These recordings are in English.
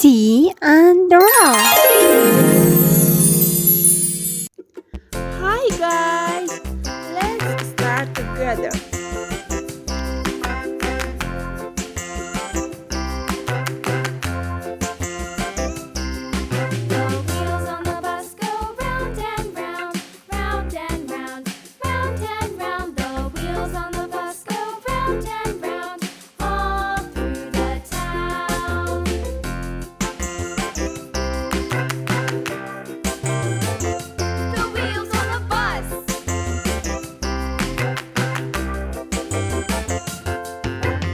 Seeanddraw. Hi guys, let's start together. The wheels on the bus go round and round, round and round, round and round. The wheels on the bus go round and round, all through the town. The wheels on the bus.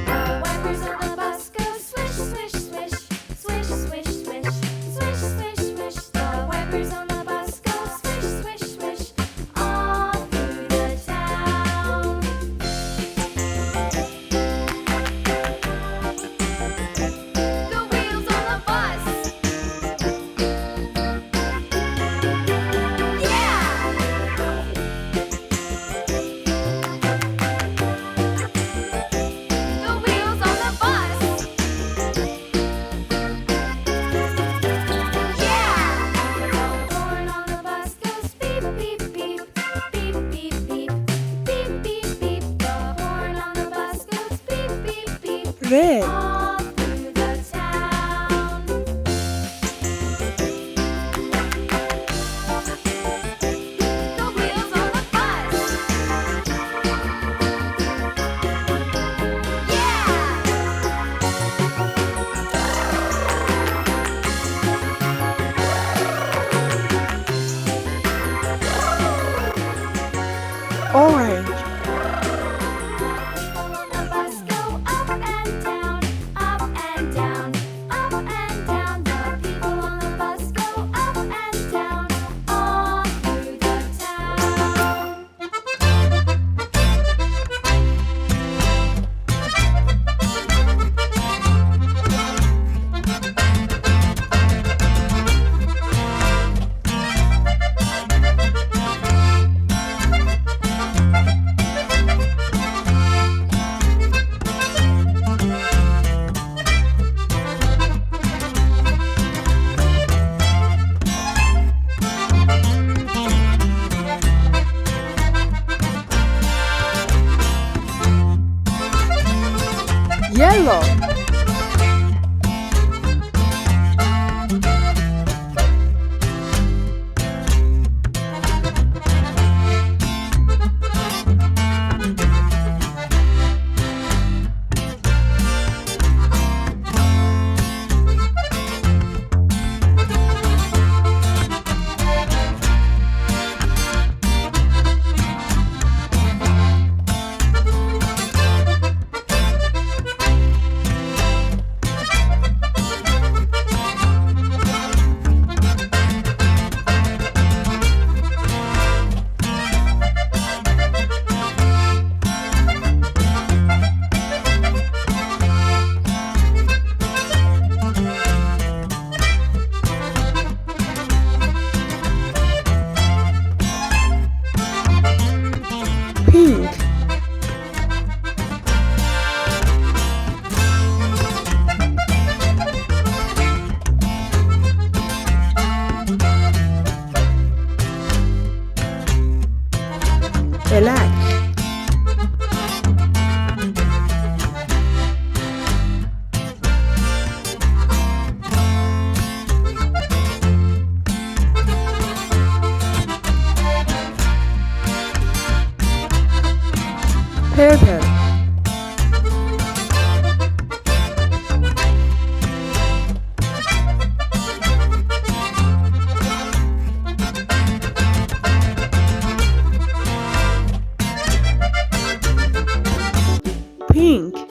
The wipers on the bus go swish, swish, swish, swish, swish, swish, swish, swish, swish. The wipers on the bus go swish, swish, swish, all through the town. The wheels on the bus. Yeah! The wheels on the bus. Yeah! The horn on the bus goes beep, beep, beep, beep, beep, beep, beep, beep, beep. The horn on the bus goes beep, beep, beep, Red, all through the town. The wheels on the bus. Yeah! orange, People on the bus go up and down, up and down, up and down. The people on the bus go up and down, all through the town. yellow, pink, black, purple, pink,